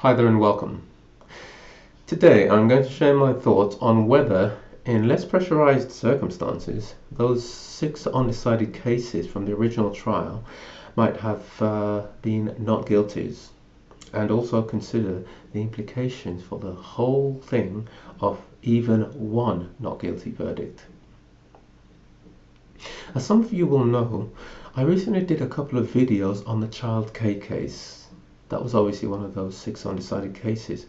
Hi there and welcome. Today I'm going to share my thoughts on whether, in less pressurized circumstances, those 6 undecided cases from the original trial might have been not guilties, and also consider the implications for the whole thing of even one not guilty verdict. As some of you will know, I recently did a couple of videos on the Child K case. That was obviously one of those 6 undecided cases,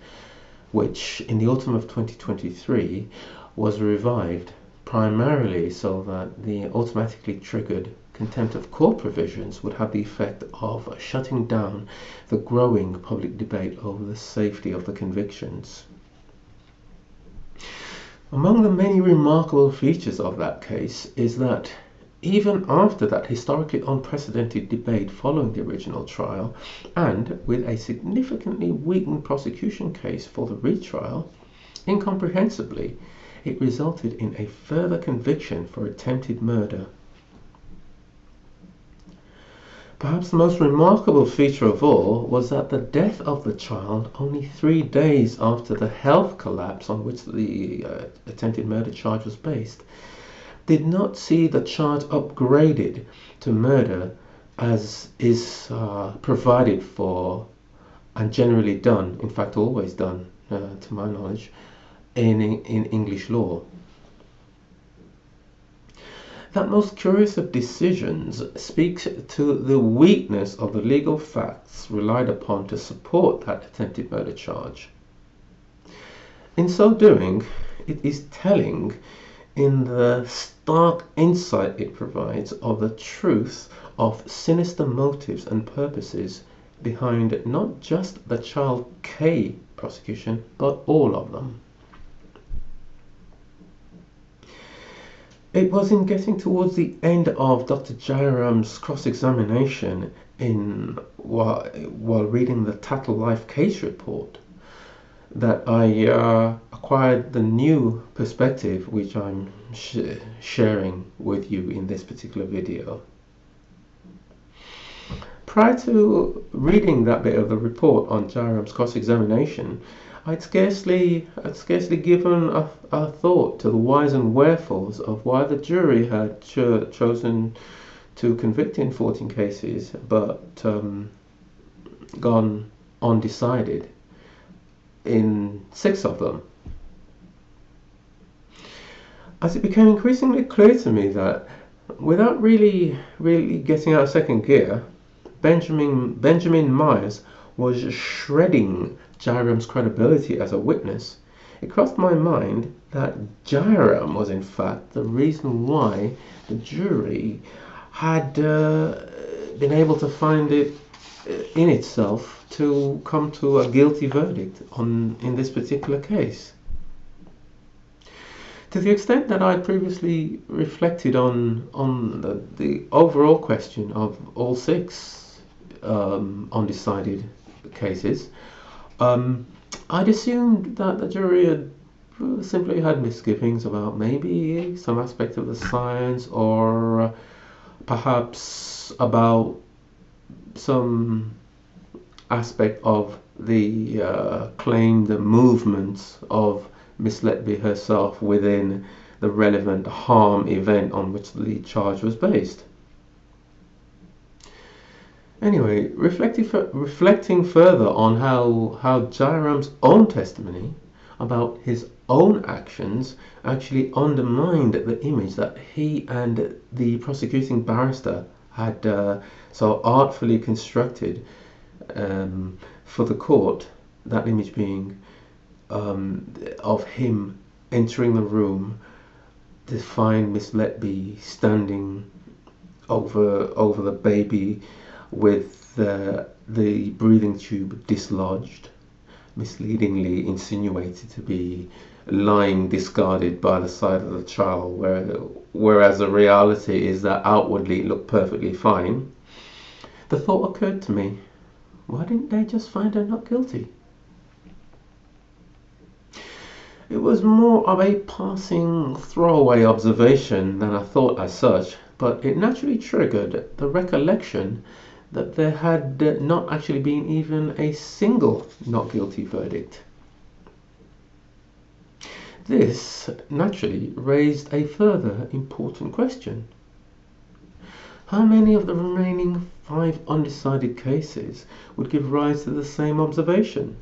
which in the autumn of 2023 was revived primarily so that the automatically triggered contempt of court provisions would have the effect of shutting down the growing public debate over the safety of the convictions. Among the many remarkable features of that case is that even after that historically unprecedented debate following the original trial, and with a significantly weakened prosecution case for the retrial, incomprehensibly, it resulted in a further conviction for attempted murder. Perhaps the most remarkable feature of all was that the death of the child only 3 days after the health collapse on which the attempted murder charge was based did not see the charge upgraded to murder as is provided for and generally done, in fact always done to my knowledge, in English law. That most curious of decisions speaks to the weakness of the legal facts relied upon to support that attempted murder charge. In so doing, it is telling in the stark insight it provides of the truth of sinister motives and purposes behind not just the Child K prosecution, but all of them. It was in getting towards the end of Dr. Jayaram's cross-examination while reading the Tattle Life case report that I acquired the new perspective which I'm sharing with you in this particular video. Prior to reading that bit of the report on Jayaram's cross-examination, I'd scarcely given a thought to the whys and wherefores of why the jury had chosen to convict in 14 cases but gone undecided in 6 of them. As it became increasingly clear to me that without really getting out of second gear, Benjamin Myers was shredding Jayaram's credibility as a witness, it crossed my mind that Jayaram was in fact the reason why the jury had been able to find it in itself to come to a guilty verdict in this particular case. To the extent that I previously reflected on the overall question of all 6 undecided cases, I'd assumed that the jury had simply had misgivings about maybe some aspect of the science, or perhaps about some aspect of the claimed movements of Miss Letby herself within the relevant harm event on which the charge was based. Anyway, reflecting further on how Jayaram's own testimony about his own actions actually undermined the image that he and the prosecuting barrister had so artfully constructed for the court, that image being of him entering the room to find Miss Letby standing over the baby with the breathing tube dislodged, misleadingly insinuated to be lying discarded by the side of the child, whereas the reality is that outwardly it looked perfectly fine. The thought occurred to me, why didn't they just find her not guilty? It was more of a passing throwaway observation than a thought as such, but it naturally triggered the recollection that there had not actually been even a single not guilty verdict. This naturally raised a further important question. How many of the remaining 5 undecided cases would give rise to the same observation?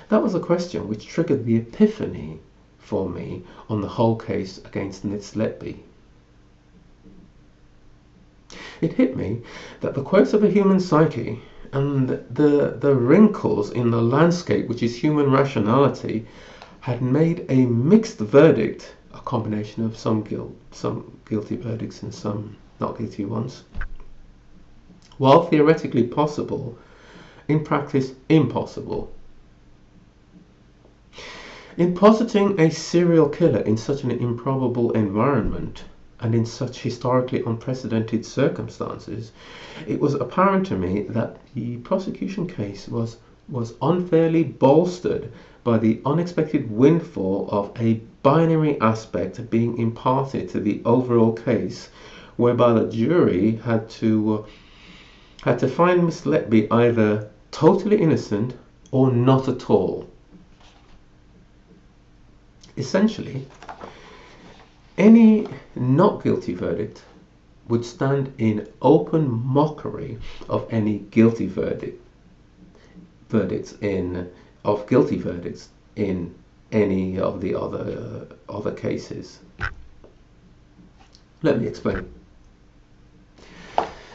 That was a question which triggered the epiphany for me on the whole case against Miss Letby. It hit me that the quirks of a human psyche and the wrinkles in the landscape which is human rationality had made a mixed verdict, a combination of some guilty verdicts and some not guilty ones, while theoretically possible, in practice impossible. In positing a serial killer in such an improbable environment and in such historically unprecedented circumstances, it was apparent to me that the prosecution case was unfairly bolstered by the unexpected windfall of a binary aspect being imparted to the overall case, whereby the jury had to find Miss Letby either totally innocent or not at all. Essentially, any not guilty verdict would stand in open mockery of any guilty verdicts in any of the other cases. Let me explain.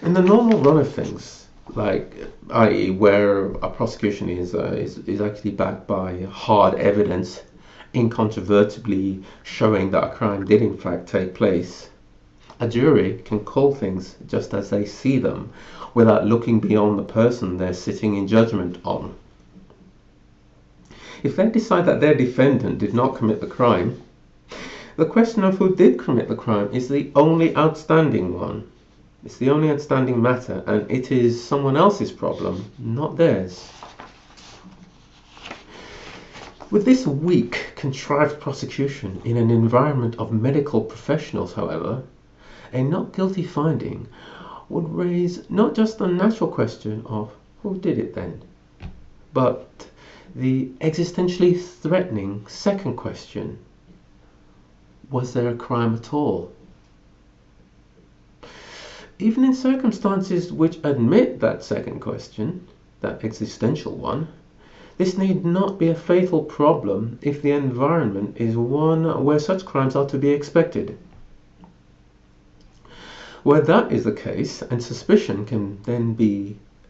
In the normal run of things, like i.e. where a prosecution is actually backed by hard evidence, incontrovertibly showing that a crime did in fact take place, a jury can call things just as they see them without looking beyond the person they're sitting in judgment on. If they decide that their defendant did not commit the crime, the question of who did commit the crime is the only outstanding one. It's the only outstanding matter, and it is someone else's problem, not theirs. With this weak, contrived prosecution in an environment of medical professionals, however, a not guilty finding would raise not just the natural question of who did it then, but the existentially threatening second question: was there a crime at all? Even in circumstances which admit that second question, that existential one, this need not be a fatal problem if the environment is one where such crimes are to be expected. Where that is the case, and suspicion can then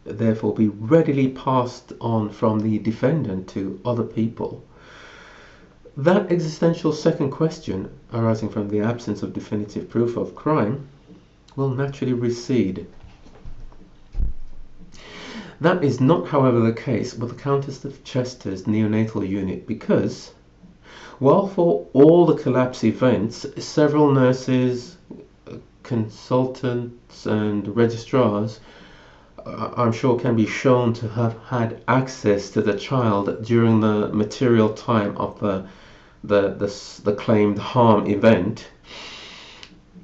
therefore be readily passed on from the defendant to other people, that existential second question, arising from the absence of definitive proof of crime, will naturally recede. That is not, however, the case with the Countess of Chester's neonatal unit, because while for all the collapse events several nurses, consultants and registrars I'm sure can be shown to have had access to the child during the material time of the claimed harm event,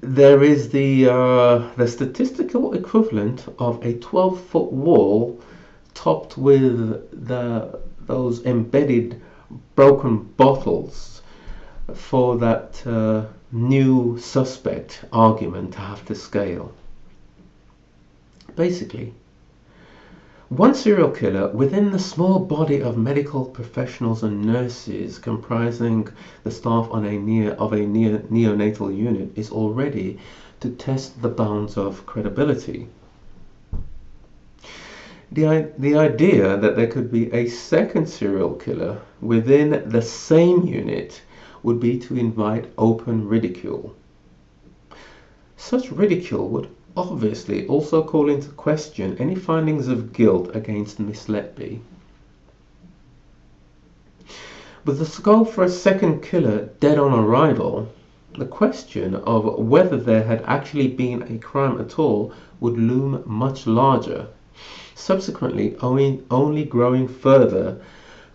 there is the statistical equivalent of a 12-foot wall topped with those embedded broken bottles for that new suspect argument to have to scale. Basically, one serial killer within the small body of medical professionals and nurses comprising the staff of a neonatal unit is already to test the bounds of credibility. The idea that there could be a second serial killer within the same unit would be to invite open ridicule. Such ridicule would obviously also call into question any findings of guilt against Miss Letby. With the scope for a second killer dead on arrival, the question of whether there had actually been a crime at all would loom much larger, subsequently only growing further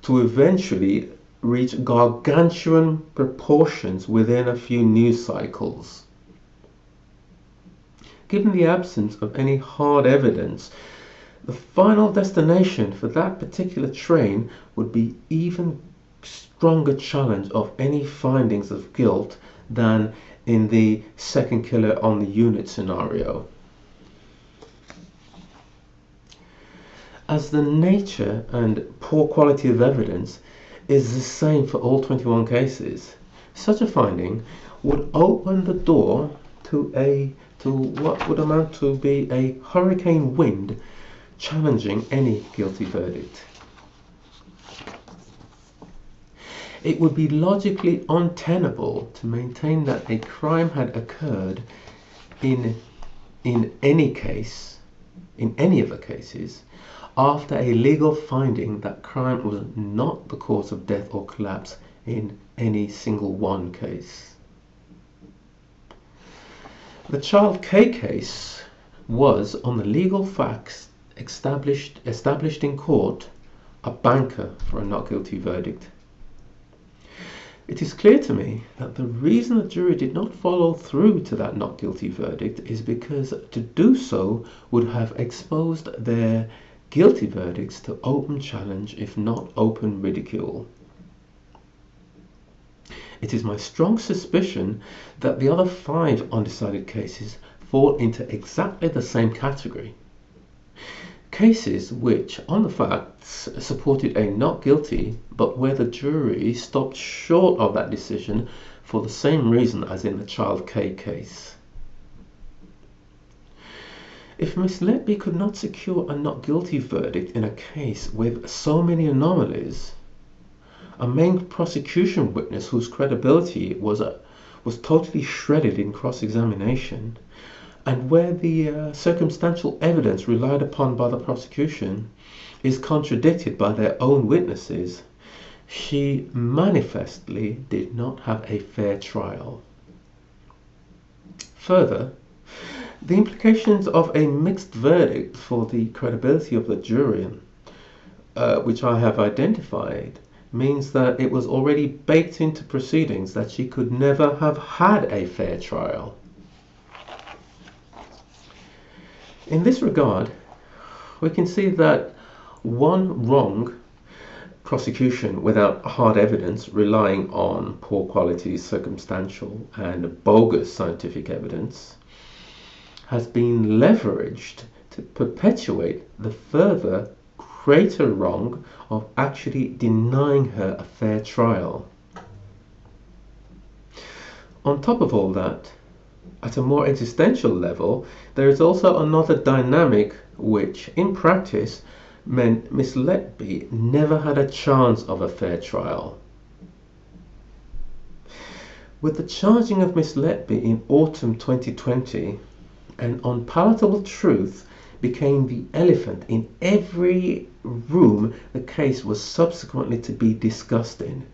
to eventually reach gargantuan proportions within a few news cycles. Given the absence of any hard evidence, the final destination for that particular train would be even stronger challenge of any findings of guilt than in the second killer on the unit scenario. As the nature and poor quality of evidence is the same for all 21 cases, such a finding would open the door to what would amount to be a hurricane wind challenging any guilty verdict. It would be logically untenable to maintain that a crime had occurred in any case, in any of the cases, after a legal finding that crime was not the cause of death or collapse in any single one case. The child K case was, on the legal facts established in court, a banker for a not guilty verdict. It is clear to me that the reason the jury did not follow through to that not guilty verdict is because to do so would have exposed their guilty verdicts to open challenge, if not open ridicule. It is my strong suspicion that the other 5 undecided cases fall into exactly the same category. Cases which, on the facts, supported a not guilty, but where the jury stopped short of that decision for the same reason as in the child K case. If Miss Letby could not secure a not guilty verdict in a case with so many anomalies, a main prosecution witness whose credibility was totally shredded in cross-examination, and where the circumstantial evidence relied upon by the prosecution is contradicted by their own witnesses, she manifestly did not have a fair trial. Further, the implications of a mixed verdict for the credibility of the jury, which I have identified, means that it was already baked into proceedings that she could never have had a fair trial. In this regard, we can see that one wrong prosecution without hard evidence, relying on poor quality circumstantial and bogus scientific evidence, has been leveraged to perpetuate the further greater wrong of actually denying her a fair trial. On top of all that, at a more existential level, there is also another dynamic which, in practice, meant Miss Letby never had a chance of a fair trial. With the charging of Miss Letby in autumn 2020, an unpalatable truth became the elephant in every room the case was subsequently to be discussed in.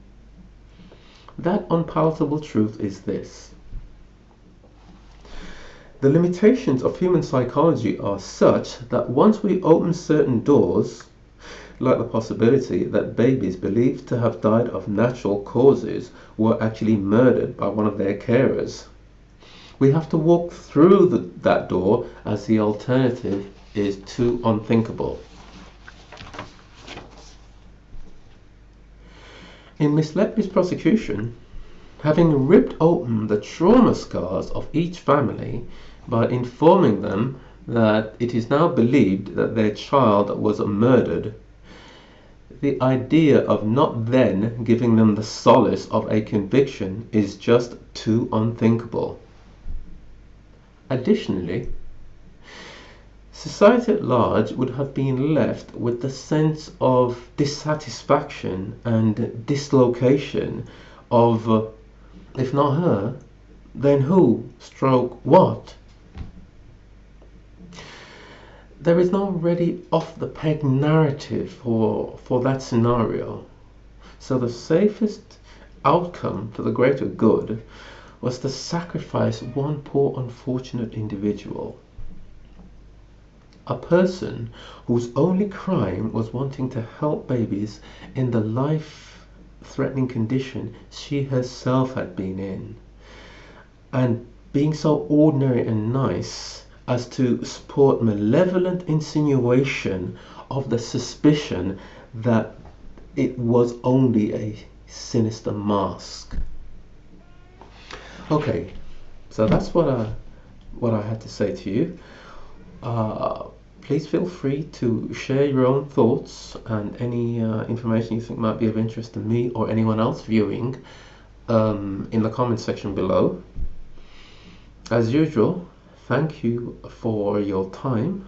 That unpalatable truth is this: the limitations of human psychology are such that once we open certain doors, like the possibility that babies believed to have died of natural causes were actually murdered by one of their carers, we have to walk through that door, as the alternative is too unthinkable. In Miss Letby's prosecution, having ripped open the trauma scars of each family by informing them that it is now believed that their child was murdered, the idea of not then giving them the solace of a conviction is just too unthinkable. Additionally, society at large would have been left with the sense of dissatisfaction and dislocation of, if not her, then who, stroke what? There is no already off-the-peg narrative for that scenario, so the safest outcome for the greater good was to sacrifice one poor unfortunate individual, a person whose only crime was wanting to help babies in the life-threatening condition she herself had been in, and being so ordinary and nice as to support malevolent insinuation of the suspicion that it was only a sinister mask. Okay, so that's what I had to say to you. Please feel free to share your own thoughts and any information you think might be of interest to me or anyone else viewing in the comment section below. As usual, thank you for your time.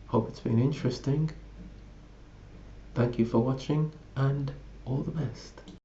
Hope it's been interesting. Thank you for watching and all the best.